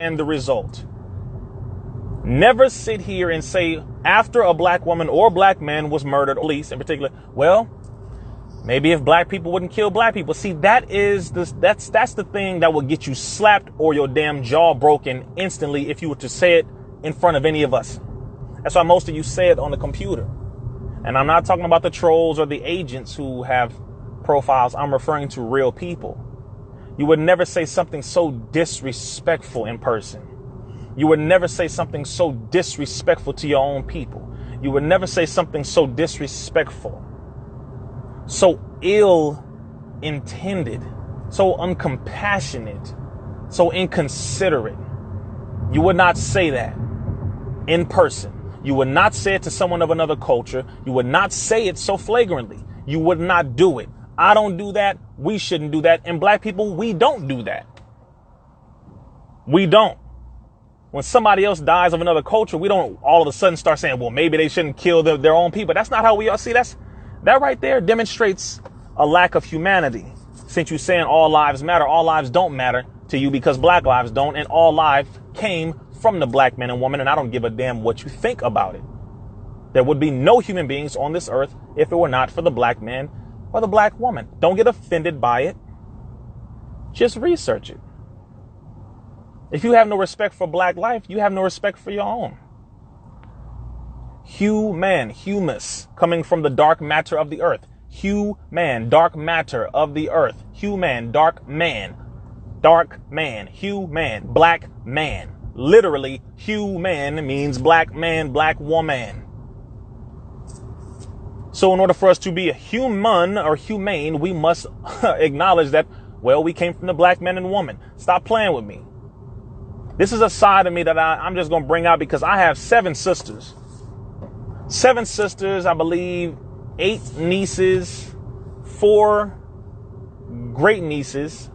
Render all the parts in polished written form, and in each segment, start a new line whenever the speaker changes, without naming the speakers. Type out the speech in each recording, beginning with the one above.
and the result. Never sit here and say after a black woman or black man was murdered, or police in particular, well, maybe if black people wouldn't kill black people. See, that's the thing that will get you slapped or your damn jaw broken instantly if you were to say it in front of any of us. That's why most of you say it on the computer. And I'm not talking about the trolls or the agents who have profiles. I'm referring to real people. You would never say something so disrespectful in person. You would never say something so disrespectful to your own people. You would never say something so disrespectful, so ill-intended, so uncompassionate, so inconsiderate. You would not say that in person. You would not say it to someone of another culture. You would not say it so flagrantly. You would not do it. I don't do that. We shouldn't do that. And black people, we don't do that. We don't. When somebody else dies of another culture, we don't all of a sudden start saying, well, maybe they shouldn't kill their own people. That's not how we are. See, that right there demonstrates a lack of humanity. Since you're saying all lives matter, all lives don't matter to you because black lives don't. And all lives came from the black man and woman. And I don't give a damn what you think about it. There would be no human beings on this earth if it were not for the black man or the black woman. Don't get offended by it. Just research it. If you have no respect for black life, you have no respect for your own. Hue-man, humus, coming from the dark matter of the earth. Hue-man, dark matter of the earth. Hue-man, dark man. Dark man, hue-man, black man. Literally, hue-man means black man, black woman. So in order for us to be a human or humane, we must acknowledge that, well, we came from the black man and woman. Stop playing with me. This is a side of me that I'm just going to bring out because I have 7 sisters. 7 sisters, I believe, 8 nieces, 4 great nieces,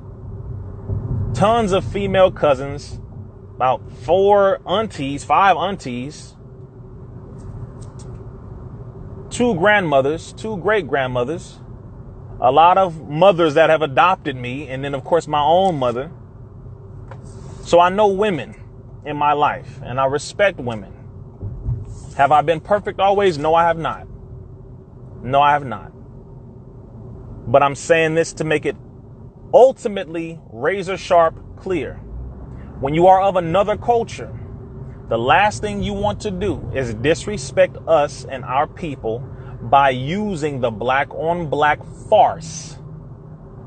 tons of female cousins, about 4 aunties, 5 aunties, 2 grandmothers, 2 great grandmothers, a lot of mothers that have adopted me, and then, of course, my own mother. So I know women in my life, and I respect women. Have I been perfect always? No, I have not. No, I have not. But I'm saying this to make it ultimately razor sharp clear. When you are of another culture, the last thing you want to do is disrespect us and our people by using the black on black farce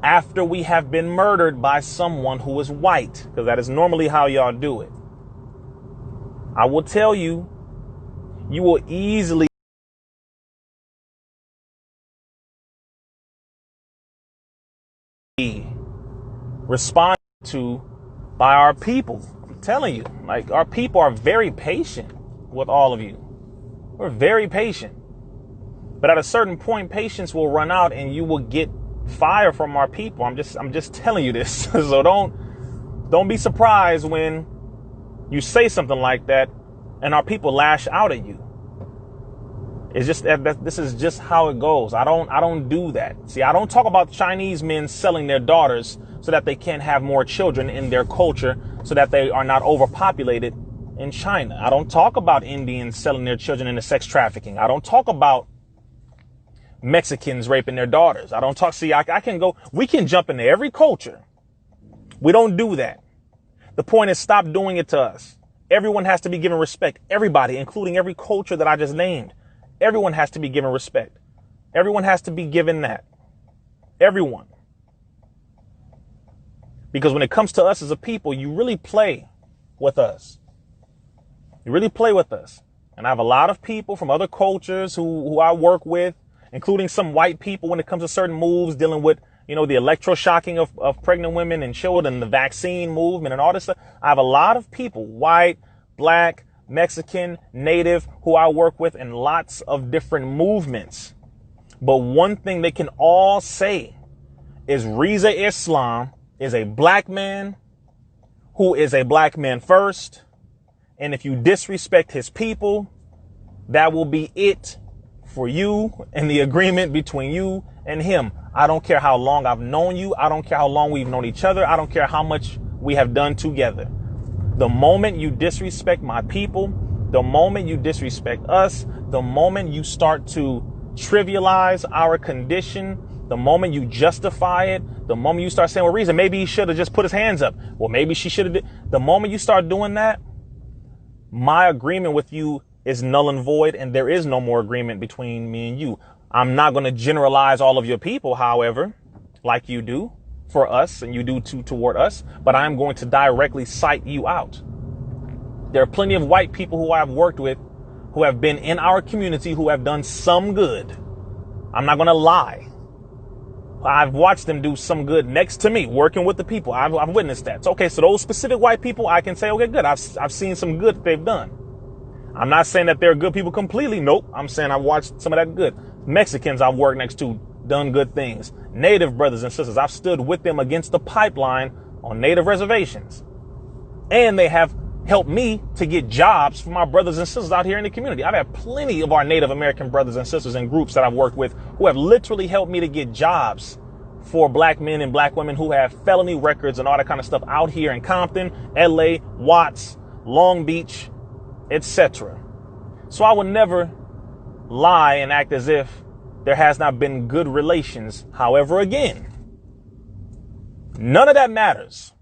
after we have been murdered by someone who is white, because that is normally how y'all do it. I will tell you, you will easily be responded to by our people. I'm telling you, like, our people are very patient with all of you. We're very patient. But at a certain point, patience will run out and you will get fire from our people. I'm just telling you this. So don't be surprised when you say something like that and our people lash out at you. It's just that this is just how it goes. I don't do that. See, I don't talk about Chinese men selling their daughters so that they can't have more children in their culture so that they are not overpopulated in China. I don't talk about Indians selling their children into sex trafficking. I don't talk about Mexicans raping their daughters. I don't talk. See, I can go. We can jump into every culture. We don't do that. The point is, stop doing it to us. Everyone has to be given respect. Everybody, including every culture that I just named. Everyone has to be given respect. Everyone has to be given that. Everyone. Because when it comes to us as a people, you really play with us. You really play with us. And I have a lot of people from other cultures who I work with, including some white people when it comes to certain moves dealing with, the electroshocking of pregnant women and children, the vaccine movement and all this stuff. I have a lot of people, white, black, Mexican, native, who I work with in lots of different movements. But one thing they can all say is Rizza Islam is a black man who is a black man first. And if you disrespect his people, that will be it for you and the agreement between you and him. I don't care how long I've known you. I don't care how long we've known each other. I don't care how much we have done together. The moment you disrespect my people, the moment you disrespect us, the moment you start to trivialize our condition, the moment you justify it, the moment you start saying, well, reason, maybe he should have just put his hands up. Well, maybe she should have. The moment you start doing that, my agreement with you is null and void, and there is no more agreement between me and you. I'm not going to generalize all of your people, however, like you do for us and you do toward us, but I'm going to directly cite you out. There are plenty of white people who I've worked with who have been in our community who have done some good. I'm not going to lie. I've watched them do some good next to me, working with the people. I've witnessed that. So, okay, so those specific white people, I can say, okay, good. I've seen some good that they've done. I'm not saying that they're good people completely. Nope. I'm saying I've watched some of that good. Mexicans I've worked next to, done good things. Native brothers and sisters, I've stood with them against the pipeline on native reservations. And they have helped me to get jobs for my brothers and sisters out here in the community. I've had plenty of our Native American brothers and sisters and groups that I've worked with who have literally helped me to get jobs for black men and black women who have felony records and all that kind of stuff out here in Compton, LA, Watts, Long Beach, etc. So I would never lie and act as if there has not been good relations. However, again, none of that matters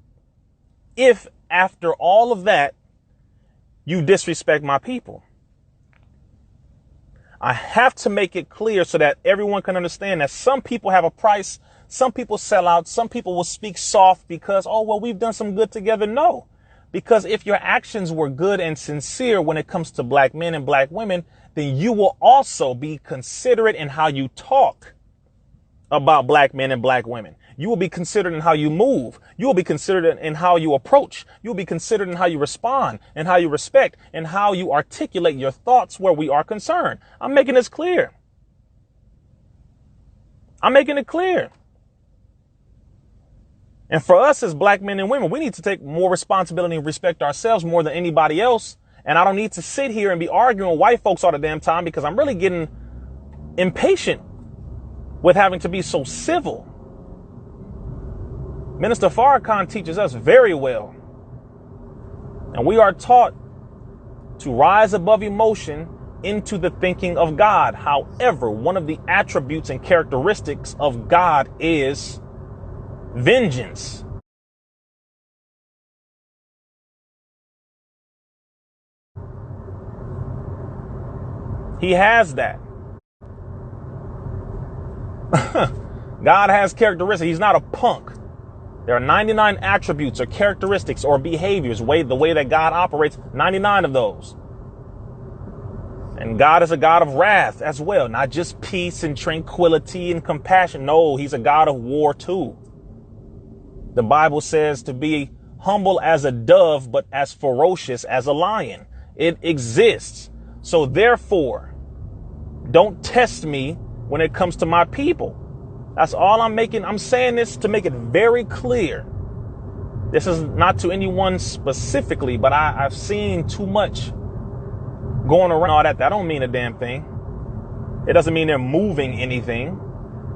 if after all of that you disrespect my people. I have to make it clear so that everyone can understand that some people have a price. Some people sell out. Some people will speak soft because, oh, well, we've done some good together. No, because if your actions were good and sincere when it comes to black men and black women, then you will also be considerate in how you talk about black men and black women. You will be considered in how you move. You will be considered in how you approach. You will be considered in how you respond and how you respect and how you articulate your thoughts where we are concerned. I'm making this clear. I'm making it clear. And for us as black men and women, we need to take more responsibility and respect ourselves more than anybody else. And I don't need to sit here and be arguing with white folks all the damn time because I'm really getting impatient with having to be so civil. Minister Farrakhan teaches us very well. And we are taught to rise above emotion into the thinking of God. However, one of the attributes and characteristics of God is vengeance. He has that. God has characteristics. He's not a punk. There are 99 attributes or characteristics or behaviors, the way that God operates, 99 of those. And God is a God of wrath as well, not just peace and tranquility and compassion. No, he's a God of war too. The Bible says to be humble as a dove, but as ferocious as a lion. It exists. So therefore, don't test me when it comes to my people. That's all I'm making. I'm saying this to make it very clear. This is not to anyone specifically, but I've seen too much going around all that. That don't mean a damn thing. It doesn't mean they're moving anything.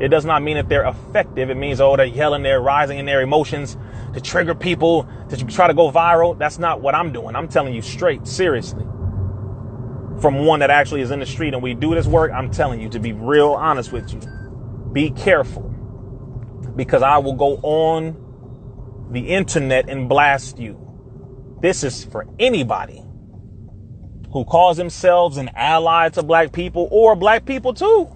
It does not mean that they're effective. It means, oh, they're yelling, they're rising in their emotions to trigger people, to try to go viral. That's not what I'm doing. I'm telling you straight, seriously. From one that actually is in the street and we do this work, I'm telling you, to be real honest with you. Be careful, because I will go on the internet and blast you. This is for anybody who calls themselves an ally to black people or black people too.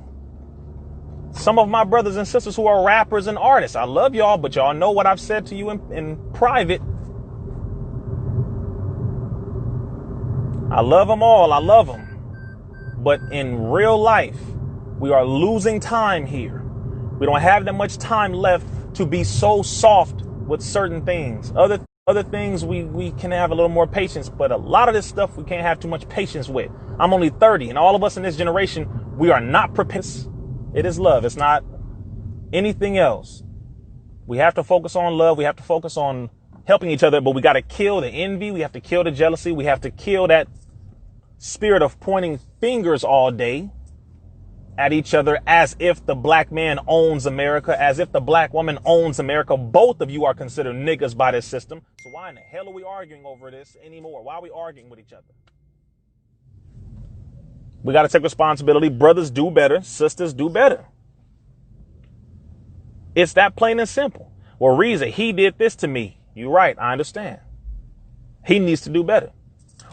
Some of my brothers and sisters who are rappers and artists, I love y'all, but y'all know what I've said to you in private. I love them all. I love them. But in real life, we are losing time here. We don't have that much time left to be so soft with certain things. Other things we can have a little more patience, but a lot of this stuff we can't have too much patience with. I'm only 30, and all of us in this generation, we are not prepared. It is love. It's not anything else. We have to focus on love. We have to focus on helping each other, but we got to kill the envy. We have to kill the jealousy. We have to kill that spirit of pointing fingers all day at each other as if the black man owns America, as if the black woman owns America. Both of you are considered niggas by this system. So why in the hell are we arguing over this anymore? Why are we arguing with each other? We got to take responsibility. Brothers do better. Sisters do better. It's that plain and simple. Well, Rizza, he did this to me. You're right. I understand. He needs to do better.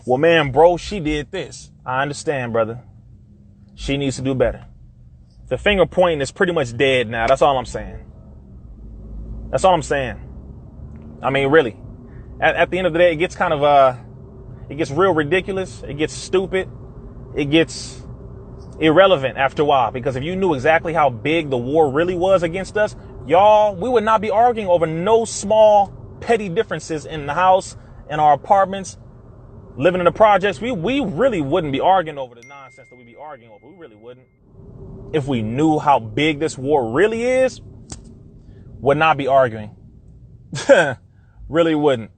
Well, man, bro, she did this. I understand, brother. She needs to do better. The finger pointing is pretty much dead now. That's all I'm saying. That's all I'm saying. I mean, really, at the end of the day, it gets kind of, it gets real ridiculous. It gets stupid. It gets irrelevant after a while, because if you knew exactly how big the war really was against us, y'all, we would not be arguing over no small petty differences in the house, in our apartments, living in the projects. We really wouldn't be arguing over the nonsense that we'd be arguing over. We really wouldn't. If we knew how big this war really is, would not be arguing. Really wouldn't.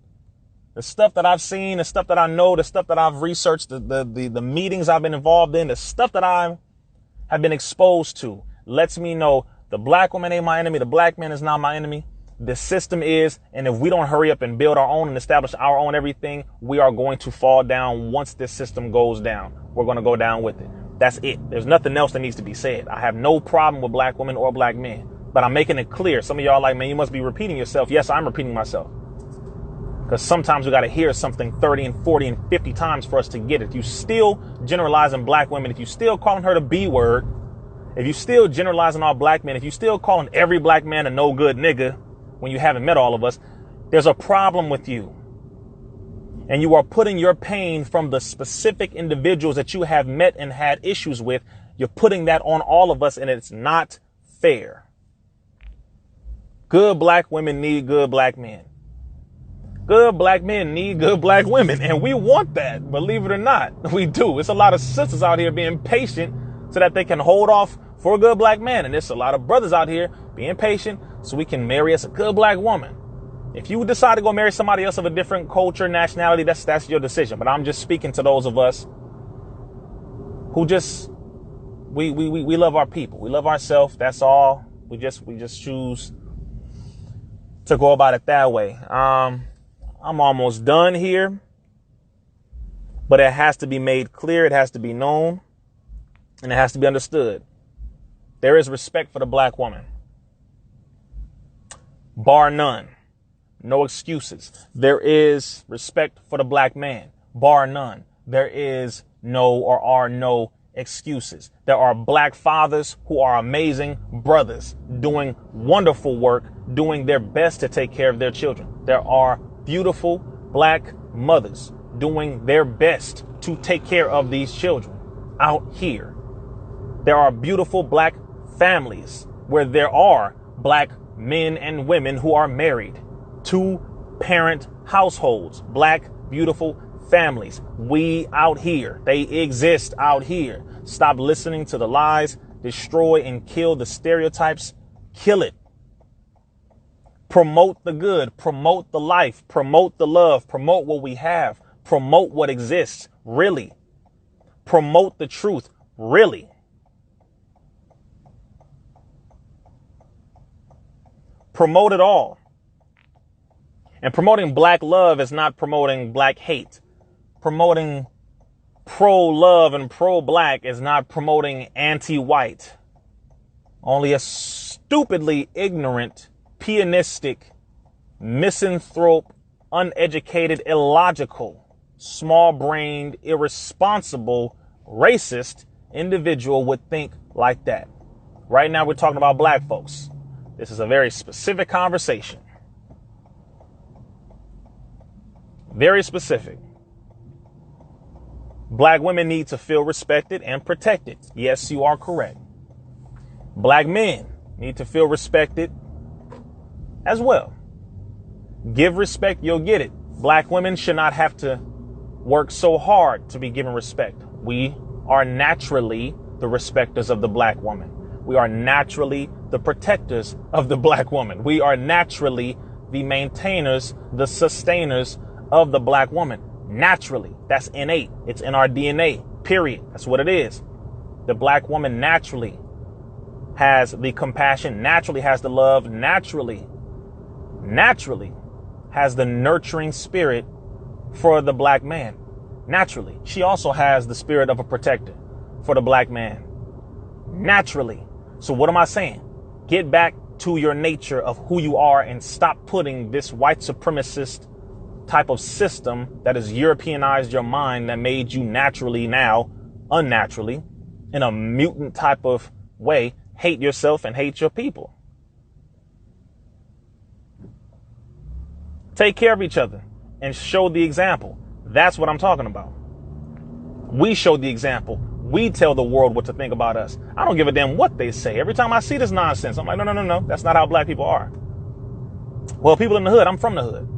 The stuff that I've seen, the stuff that I know, the stuff that I've researched, the meetings I've been involved in, the stuff that I have been exposed to lets me know the black woman ain't my enemy. The black man is not my enemy. The system is. And if we don't hurry up and build our own and establish our own everything, we are going to fall down. Once this system goes down, we're going to go down with it. That's it. There's nothing else that needs to be said. I have no problem with black women or black men, but I'm making it clear. Some of y'all are like, man, you must be repeating yourself. Yes, I'm repeating myself. Because sometimes we got to hear something 30 and 40 and 50 times for us to get it. If you still generalizing black women, if you still calling her the B word, if you still generalizing all black men, if you still calling every black man a no good nigga when you haven't met all of us, there's a problem with you. And you are putting your pain from the specific individuals that you have met and had issues with. You're putting that on all of us, and it's not fair. Good black women need good black men. Good black men need good black women, and we want that. Believe it or not, we do. It's a lot of sisters out here being patient so that they can hold off for a good black man. And there's a lot of brothers out here being patient so we can marry us a good black woman. If you decide to go marry somebody else of a different culture, nationality, that's your decision. But I'm just speaking to those of us who just, we love our people. We love ourselves. That's all. We just choose to go about it that way. I'm almost done here, but it has to be made clear. It has to be known, and it has to be understood. There is respect for the black woman, bar none. No excuses. There is respect for the black man, bar none. There is no or are no excuses. There are black fathers who are amazing brothers doing wonderful work, doing their best to take care of their children. There are beautiful black mothers doing their best to take care of these children out here. There are beautiful black families where there are black men and women who are married. Two-parent households, black, beautiful families. We out here, they exist out here. Stop listening to the lies, destroy and kill the stereotypes, kill it. Promote the good, promote the life, promote the love, promote what we have, promote what exists, really. Promote the truth, really. Promote it all. And promoting black love is not promoting black hate. Promoting pro-love and pro-black is not promoting anti-white. Only a stupidly ignorant, pianistic, misanthrope, uneducated, illogical, small-brained, irresponsible, racist individual would think like that. Right now we're talking about black folks. This is a very specific conversation. Very specific. Black women need to feel respected and protected. Yes, you are correct. Black men need to feel respected as well. Give respect, you'll get it. Black women should not have to work so hard to be given respect. We are naturally the respecters of the black woman. We are naturally the protectors of the black woman. We are naturally the maintainers, the sustainers of the black woman. Naturally. That's innate. It's in our DNA, period. That's what it is. The black woman naturally has the compassion, naturally has the love, naturally has the nurturing spirit for the black man. Naturally. She also has the spirit of a protector for the black man. Naturally. So what am I saying? Get back to your nature of who you are and stop putting this white supremacist type of system that has Europeanized your mind, that made you naturally now unnaturally in a mutant type of way hate yourself and hate your people. Take care of each other and show the example. That's what I'm talking about. We show the example. We tell the world what to think about us. I don't give a damn what they say. Every time I see this nonsense, I'm like, no. That's not how black people are. Well, people in the hood, I'm from the hood.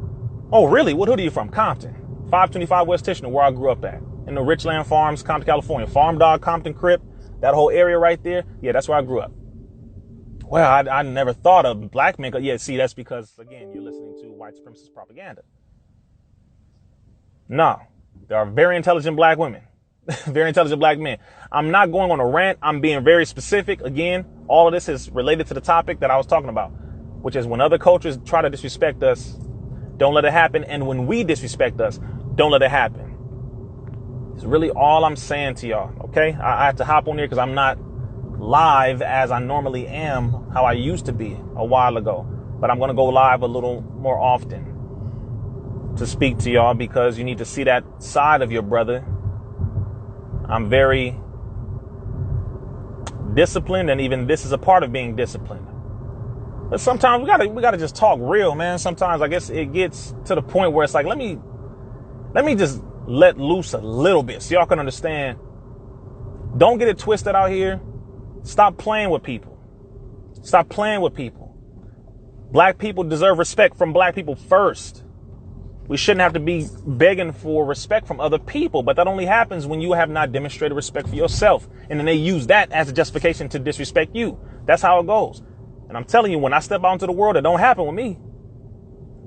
Oh, really? What hood are you from? Compton. 525 West Tichenor, where I grew up at. In the Richland Farms, Compton, California. Farm Dog, Compton, Crip. That whole area right there. Yeah, that's where I grew up. Well, I never thought of black men. Yeah, see, that's because, again, you're listening to white supremacist propaganda. No, there are very intelligent black women, very intelligent black men. I'm not going on a rant. I'm being very specific. Again, all of this is related to the topic that I was talking about, which is when other cultures try to disrespect us, don't let it happen. And when we disrespect us, don't let it happen. It's really all I'm saying to y'all. OK, I have to hop on here because I'm not live as I normally am, how I used to be a while ago. But I'm going to go live a little more often to speak to y'all because you need to see that side of your brother. I'm very disciplined, and even this is a part of being disciplined. But sometimes we gotta just talk real, man. Sometimes I guess it gets to the point where it's like, let me just let loose a little bit so y'all can understand. Don't get it twisted out here. Stop playing with people. Stop playing with people. Black people deserve respect from black people first. We shouldn't have to be begging for respect from other people, but that only happens when you have not demonstrated respect for yourself. And then they use that as a justification to disrespect you. That's how it goes. And I'm telling you, when I step out into the world, it don't happen with me.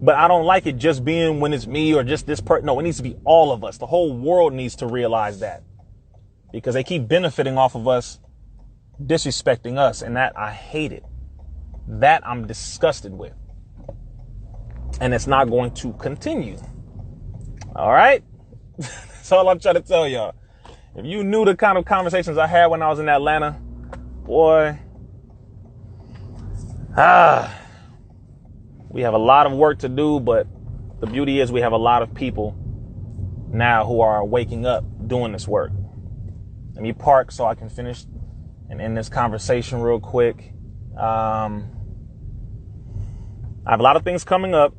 But I don't like it just being when it's me or just this person. No, it needs to be all of us. The whole world needs to realize that, because they keep benefiting off of us, disrespecting us. And that I hate it. That I'm disgusted with. And it's not going to continue. All right. That's all I'm trying to tell y'all. If you knew the kind of conversations I had when I was in Atlanta, boy, we have a lot of work to do, but the beauty is we have a lot of people now who are waking up doing this work. Let me park so I can finish and end this conversation real quick. I have a lot of things coming up.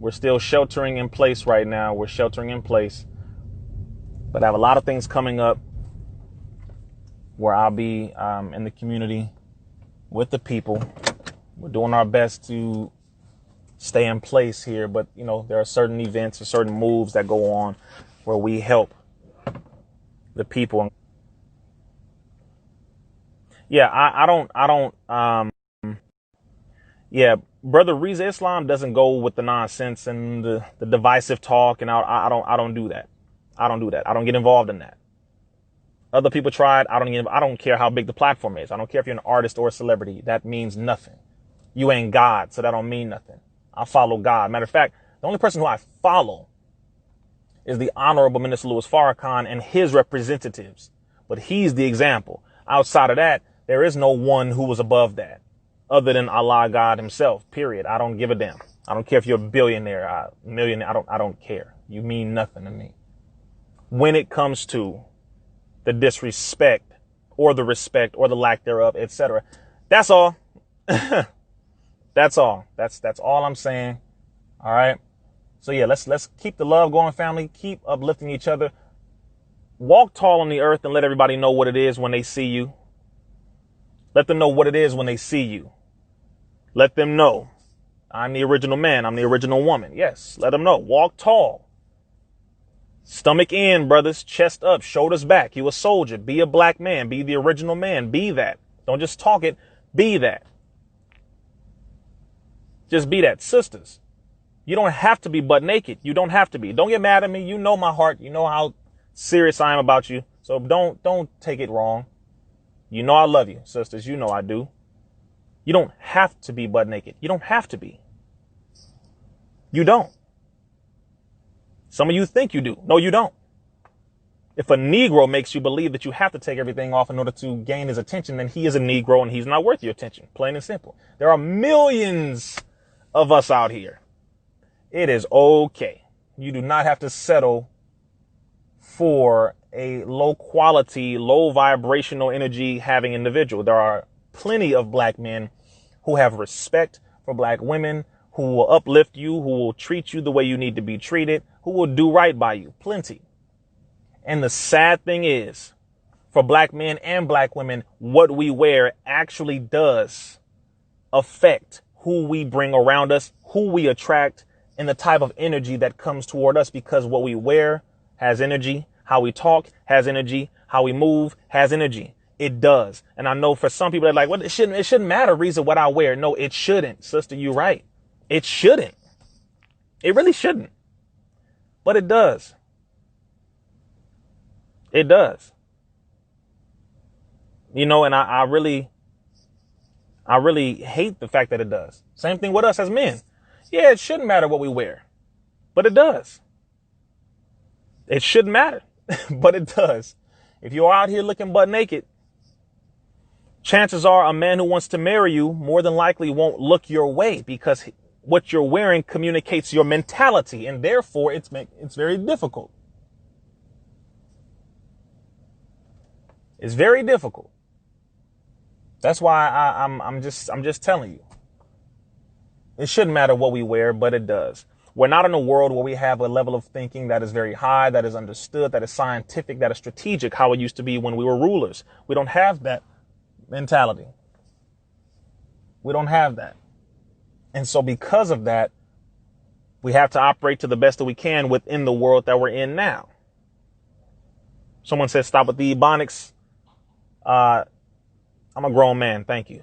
We're still sheltering in place right now. But I have a lot of things coming up where I'll be in the community with the people. We're doing our best to stay in place here. But, you know, there are certain events or certain moves that go on where we help the people. Yeah, I don't. Brother Rizza Islam doesn't go with the nonsense and the divisive talk, and I don't do that. I don't get involved in that. Other people tried. I don't care how big the platform is. I don't care if you're an artist or a celebrity. That means nothing. You ain't God, so that don't mean nothing. I follow God. Matter of fact, the only person who I follow is the Honorable Minister Louis Farrakhan and his representatives. But he's the example. Outside of that, there is no one who was above that, other than Allah, God himself, period. I don't give a damn. I don't care if you're a billionaire, millionaire. I don't care. You mean nothing to me. When it comes to the disrespect or the respect or the lack thereof, etc. That's all. That's all. That's all I'm saying. All right. So yeah, let's keep the love going, family. Keep uplifting each other. Walk tall on the earth and let everybody know what it is when they see you. Let them know what it is when they see you. Let them know I'm the original man. I'm the original woman. Yes, let them know. Walk tall. Stomach in, brothers. Chest up. Shoulders back. You a soldier. Be a black man. Be the original man. Be that. Don't just talk it. Be that. Just be that. Sisters, you don't have to be butt naked. You don't have to be. Don't get mad at me. You know my heart. You know how serious I am about you. So don't take it wrong. You know I love you, sisters. You know I do. You don't have to be butt naked. You don't have to be. You don't. Some of you think you do. No, you don't. If a Negro makes you believe that you have to take everything off in order to gain his attention, then he is a Negro and he's not worth your attention. Plain and simple. There are millions of us out here. It is okay. You do not have to settle for a low quality, low vibrational energy having individual. There are plenty of black men who have respect for black women, who will uplift you, who will treat you the way you need to be treated, who will do right by you. Plenty. And the sad thing is, for black men and black women, what we wear actually does affect who we bring around us, who we attract, and the type of energy that comes toward us, because what we wear has energy. How we talk has energy. How we move has energy. It does. And I know for some people they're like, well, it shouldn't matter, Rizza, what I wear. No, it shouldn't. Sister, you're right. It shouldn't. It really shouldn't. But it does. It does. You know, and I really hate the fact that it does. Same thing with us as men. Yeah, it shouldn't matter what we wear, but it does. It shouldn't matter, but it does. If you're out here looking butt naked, chances are a man who wants to marry you more than likely won't look your way, because what you're wearing communicates your mentality, and therefore it's very difficult. It's very difficult. That's why I'm just telling you. It shouldn't matter what we wear, but it does. We're not in a world where we have a level of thinking that is very high, that is understood, that is scientific, that is strategic, how it used to be when we were rulers. We don't have that mentality. We don't have that. And so because of that, we have to operate to the best that we can within the world that we're in now. Someone says, stop with the ebonics. I'm a grown man, thank you.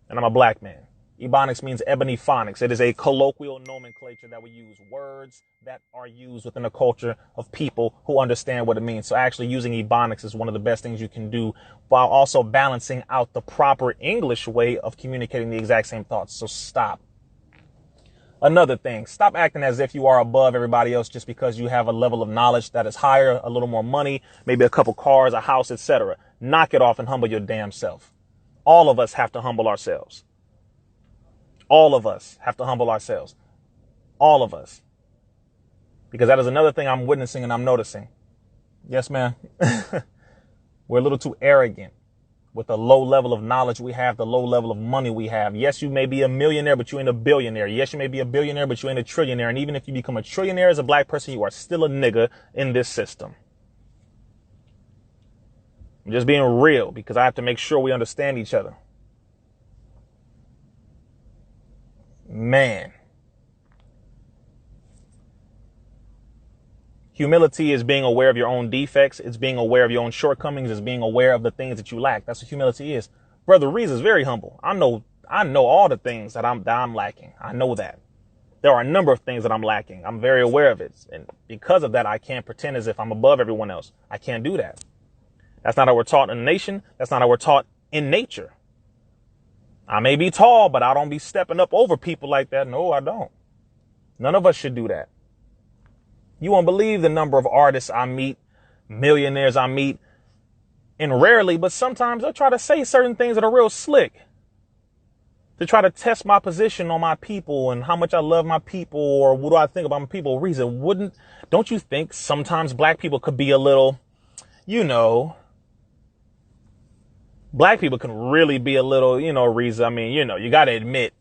And I'm a black man. Ebonics means ebony phonics. It is a colloquial nomenclature that we use, words that are used within a culture of people who understand what it means. So actually using ebonics is one of the best things you can do, while also balancing out the proper English way of communicating the exact same thoughts. So stop. Another thing, stop acting as if you are above everybody else just because you have a level of knowledge that is higher, a little more money, maybe a couple cars, a house, etc. Knock it off and humble your damn self. All of us have to humble ourselves. All of us have to humble ourselves. All of us. Because that is another thing I'm witnessing and I'm noticing. Yes, ma'am. We're a little too arrogant with the low level of knowledge we have, the low level of money we have. Yes, you may be a millionaire, but you ain't a billionaire. Yes, you may be a billionaire, but you ain't a trillionaire. And even if you become a trillionaire as a black person, you are still a nigga in this system. I'm just being real because I have to make sure we understand each other. Man. Humility is being aware of your own defects. It's being aware of your own shortcomings. It's being aware of the things that you lack. That's what humility is. Brother Rizza is very humble. I know all the things that I'm lacking. I know that. There are a number of things that I'm lacking. I'm very aware of it. And because of that, I can't pretend as if I'm above everyone else. I can't do that. That's not how we're taught in the nation. That's not how we're taught in nature. I may be tall, but I don't be stepping up over people like that. No, I don't. None of us should do that. You won't believe the number of artists I meet, millionaires I meet, and rarely, but sometimes they'll try to say certain things that are real slick to try to test my position on my people and how much I love my people, or what do I think about my people. Rizza, don't you think sometimes black people could be a little, black people can really be a little, Rizza. I mean, you got to admit.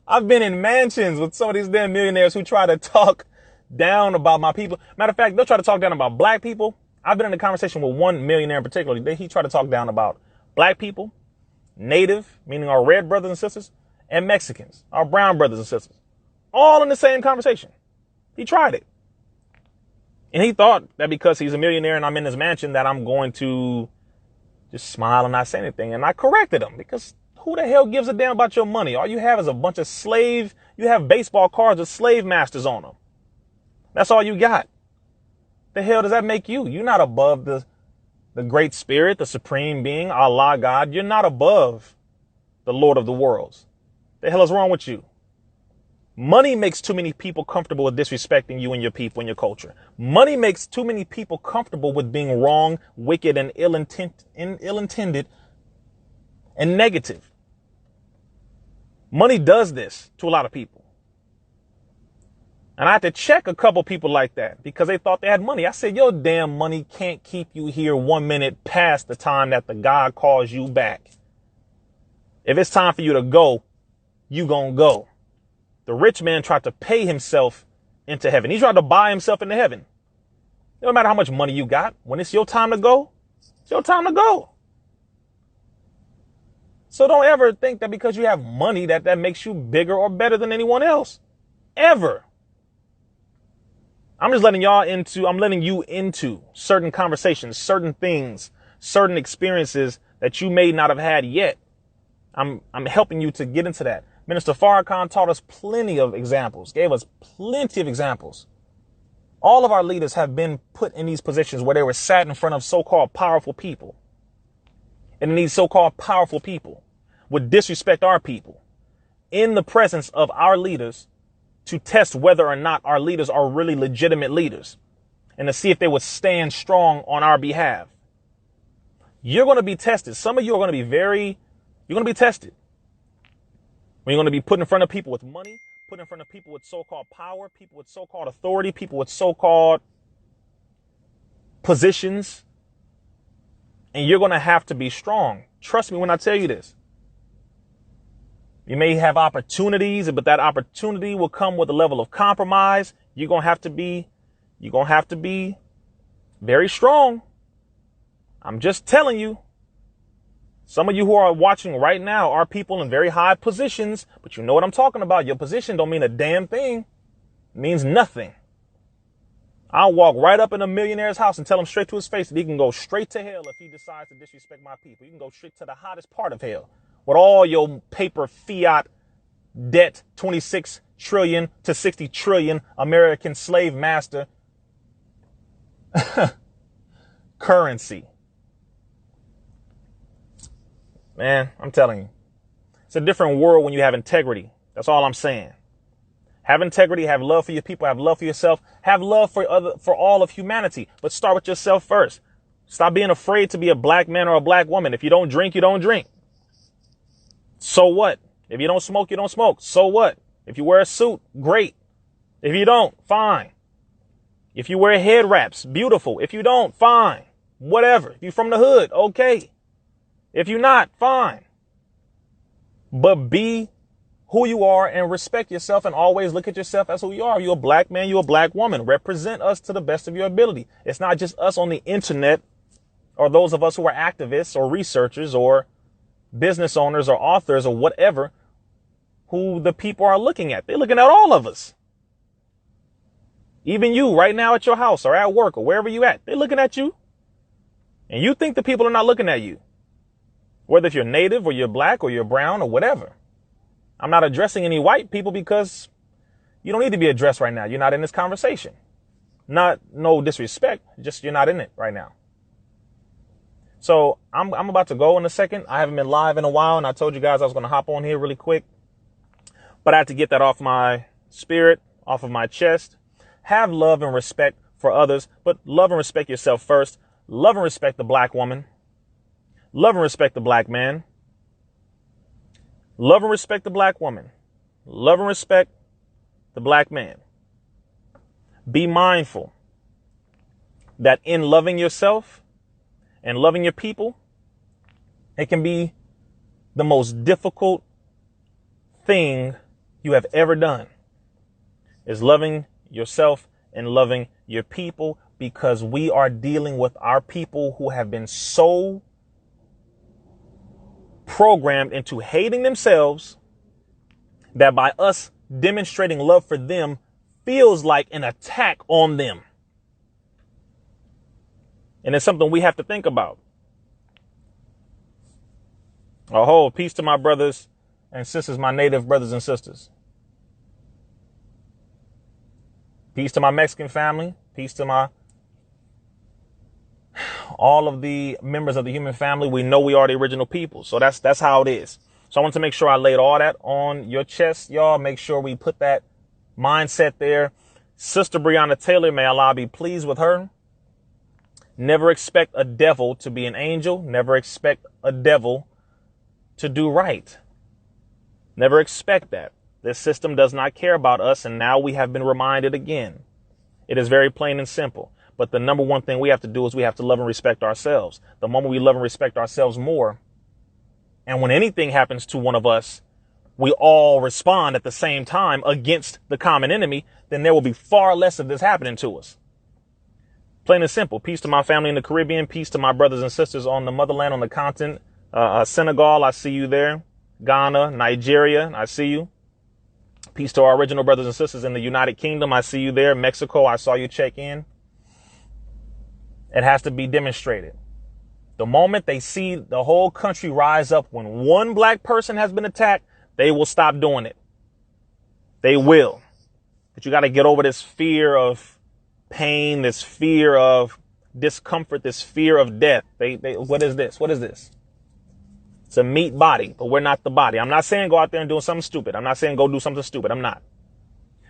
I've been in mansions with some of these damn millionaires who try to talk down about my people. Matter of fact, they'll try to talk down about black people. I've been in a conversation with one millionaire in particular. He tried to talk down about black people, native, meaning our red brothers and sisters, and Mexicans, our brown brothers and sisters. All in the same conversation. He tried it. And he thought that because he's a millionaire and I'm in his mansion that I'm going to just smile and not say anything. And I corrected him because who the hell gives a damn about your money? All you have is a bunch of you have baseball cards with slave masters on them. That's all you got. The hell does that make you? You're not above the great spirit, the supreme being, Allah, God. You're not above the Lord of the worlds. The hell is wrong with you? Money makes too many people comfortable with disrespecting you and your people and your culture. Money makes too many people comfortable with being wrong, wicked, and ill-intended and negative. Money does this to a lot of people. And I had to check a couple people like that because they thought they had money. I said, your damn money can't keep you here 1 minute past the time that the God calls you back. If it's time for you to go, you gonna go. The rich man tried to pay himself into heaven. He tried to buy himself into heaven. It don't matter how much money you got. When it's your time to go, it's your time to go. So don't ever think that because you have money that makes you bigger or better than anyone else. Ever. I'm letting you into certain conversations, certain things, certain experiences that you may not have had yet. I'm helping you to get into that. Minister Farrakhan taught us plenty of examples, gave us plenty of examples. All of our leaders have been put in these positions where they were sat in front of so-called powerful people. And these so-called powerful people would disrespect our people in the presence of our leaders to test whether or not our leaders are really legitimate leaders and to see if they would stand strong on our behalf. You're going to be tested. Some of you are going to be you're going to be tested. When you're going to be put in front of people with money, put in front of people with so-called power, people with so-called authority, people with so-called positions. And you're going to have to be strong. Trust me when I tell you this. You may have opportunities, but that opportunity will come with a level of compromise. You're going to have to be very strong. I'm just telling you. Some of you who are watching right now are people in very high positions, but you know what I'm talking about. Your position don't mean a damn thing. It means nothing. I'll walk right up in a millionaire's house and tell him straight to his face that he can go straight to hell if he decides to disrespect my people. You can go straight to the hottest part of hell with all your paper fiat debt, 26 trillion to 60 trillion American slave master currency. Man, I'm telling you, it's a different world when you have integrity. That's all I'm saying. Have integrity, have love for your people, have love for yourself, have love for all of humanity. But start with yourself first. Stop being afraid to be a black man or a black woman. If you don't drink, you don't drink. So what? If you don't smoke, you don't smoke. So what? If you wear a suit, great. If you don't, fine. If you wear head wraps, beautiful. If you don't, fine. Whatever. If you're from the hood, okay. If you're not, fine. But be who you are and respect yourself and always look at yourself as who you are. You're a black man, you're a black woman. Represent us to the best of your ability. It's not just us on the internet or those of us who are activists or researchers or business owners or authors or whatever who the people are looking at. They're looking at all of us. Even you right now at your house or at work or wherever you at, they're looking at you. And you think the people are not looking at you. Whether if you're native or you're black or you're brown or whatever. I'm not addressing any white people because you don't need to be addressed right now. You're not in this conversation. No disrespect, just you're not in it right now. So I'm about to go in a second. I haven't been live in a while, and I told you guys I was going to hop on here really quick. But I had to get that off my spirit, off of my chest. Have love and respect for others, but love and respect yourself first. Love and respect the black woman. Love and respect the black man. Love and respect the black woman. Love and respect the black man. Be mindful that in loving yourself and loving your people, it can be the most difficult thing you have ever done is loving yourself and loving your people, because we are dealing with our people who have been so programmed into hating themselves that by us demonstrating love for them feels like an attack on them. And it's something we have to think about. Oh, peace to my brothers and sisters, my native brothers and sisters. Peace to my Mexican family. Peace to all of the members of the human family. We know we are the original people. So that's how it is. So I want to make sure I laid all that on your chest, y'all. Make sure we put that mindset there. Sister Breonna Taylor, may Allah be pleased with her. Never expect a devil to be an angel. Never expect a devil to do right. Never expect that. This system does not care about us. And now we have been reminded again. It is very plain and simple. But the number one thing we have to do is we have to love and respect ourselves. The moment we love and respect ourselves more, and when anything happens to one of us, we all respond at the same time against the common enemy, then there will be far less of this happening to us. Plain and simple. Peace to my family in the Caribbean. Peace to my brothers and sisters on the motherland, on the continent. Senegal, I see you there. Ghana, Nigeria, I see you. Peace to our original brothers and sisters in the United Kingdom. I see you there. Mexico, I saw you check in. It has to be demonstrated. The moment they see the whole country rise up when one black person has been attacked, they will stop doing it. They will. But you got to get over this fear of pain, this fear of discomfort, this fear of death. What is this? What is this? It's a meat body, but we're not the body. I'm not saying go out there and do something stupid. I'm not saying go do something stupid. I'm not.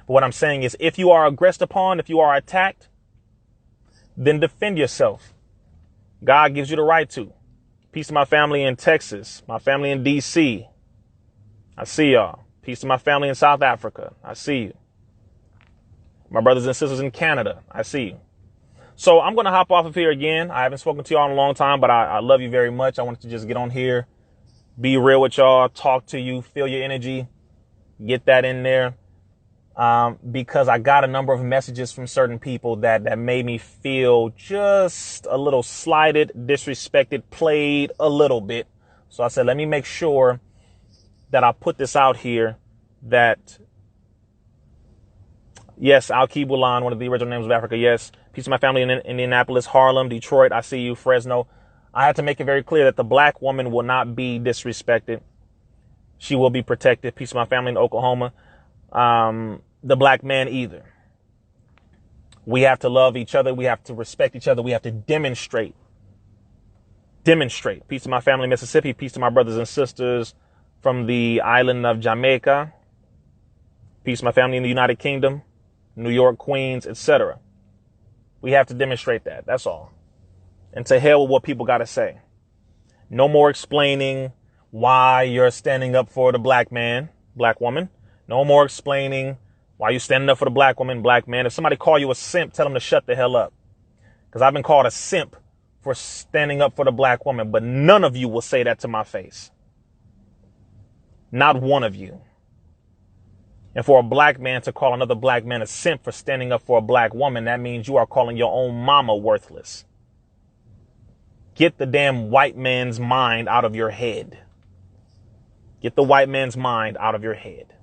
But what I'm saying is if you are aggressed upon, if you are attacked, then defend yourself. God gives you the right to. Peace to my family in Texas, my family in DC. I see y'all. Peace to my family in South Africa. I see you. My brothers and sisters in Canada. I see you. So I'm going to hop off of here again. I haven't spoken to y'all in a long time, but I love you very much. I wanted to just get on here, be real with y'all, talk to you, feel your energy, get that in there. Because I got a number of messages from certain people that made me feel just a little slighted, disrespected, played a little bit. So I said, let me make sure that I put this out here that, yes, Al-Kibulan, one of the original names of Africa. Yes. Peace to my family in Indianapolis, Harlem, Detroit. I see you, Fresno. I had to make it very clear that the black woman will not be disrespected. She will be protected. Peace to my family in Oklahoma. The black man either. We have to love each other. We have to respect each other. We have to demonstrate. Peace to my family in Mississippi. Peace to my brothers and sisters from the island of Jamaica. Peace to my family in the United Kingdom, New York, Queens, etc. We have to demonstrate that. That's all. And to hell with what people got to say. No more explaining why you're standing up for the black man, black woman. No more explaining why you standing up for the black woman, black man. If somebody call you a simp, tell them to shut the hell up. Because I've been called a simp for standing up for the black woman. But none of you will say that to my face. Not one of you. And for a black man to call another black man a simp for standing up for a black woman, that means you are calling your own mama worthless. Get the damn white man's mind out of your head. Get the white man's mind out of your head.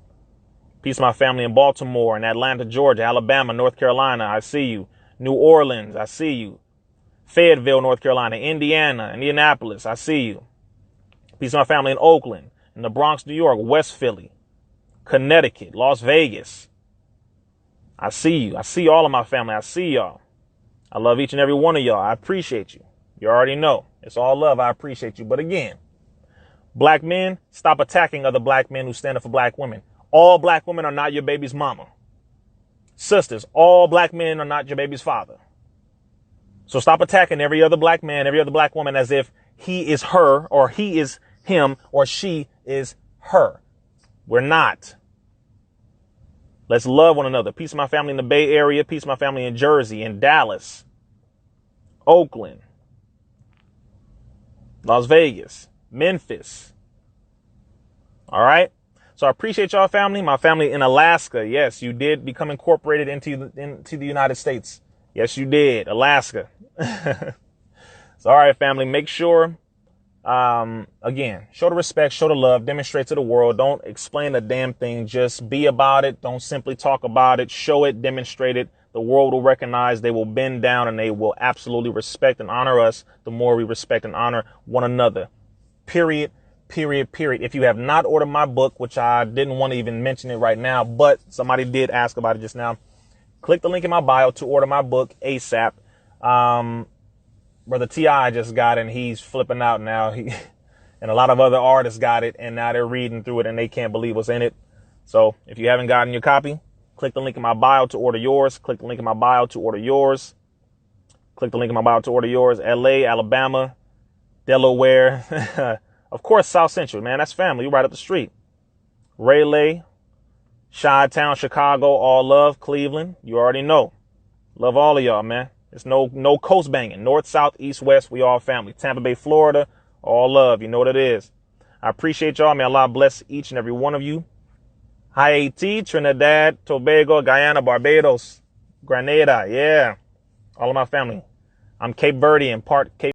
Peace to my family in Baltimore, in Atlanta, Georgia, Alabama, North Carolina. I see you. New Orleans. I see you. Fayetteville, North Carolina, Indiana, Indianapolis. I see you. Peace to my family in Oakland, in the Bronx, New York, West Philly, Connecticut, Las Vegas. I see you. I see all of my family. I see y'all. I love each and every one of y'all. I appreciate you. You already know. It's all love. I appreciate you. But again, black men, stop attacking other black men who stand up for black women. All black women are not your baby's mama. Sisters, all black men are not your baby's father. So stop attacking every other black man, every other black woman as if he is her or he is him or she is her. We're not. Let's love one another. Peace to my family in the Bay Area. Peace to my family in Jersey, in Dallas, Oakland, Las Vegas, Memphis. All right. So I appreciate y'all, family. My family in Alaska. Yes, you did become incorporated into the United States. Yes, you did. Alaska. So, all right, family, make sure, again, show the respect, show the love, demonstrate to the world. Don't explain a damn thing. Just be about it. Don't simply talk about it. Show it, demonstrate it. The world will recognize, they will bend down, and they will absolutely respect and honor us the more we respect and honor one another. Period. If you have not ordered my book, which I didn't want to even mention it right now, but somebody did ask about it just now. Click the link in my bio to order my book ASAP. Brother T.I. just got it, and he's flipping out now. And a lot of other artists got it, and now they're reading through it, and they can't believe what's in it. So if you haven't gotten your copy, click the link in my bio to order yours. Click the link in my bio to order yours. Click the link in my bio to order yours. LA, Alabama, Delaware. Of course, South Central, man. That's family. You're right up the street. Raleigh, Chi-Town, Chicago, all love. Cleveland, you already know. Love all of y'all, man. There's no coast banging. North, south, east, west, we all family. Tampa Bay, Florida, all love. You know what it is. I appreciate y'all. May Allah bless each and every one of you. Haiti, Trinidad, Tobago, Guyana, Barbados, Grenada. Yeah. All of my family. I'm Cape Verdean, part Cape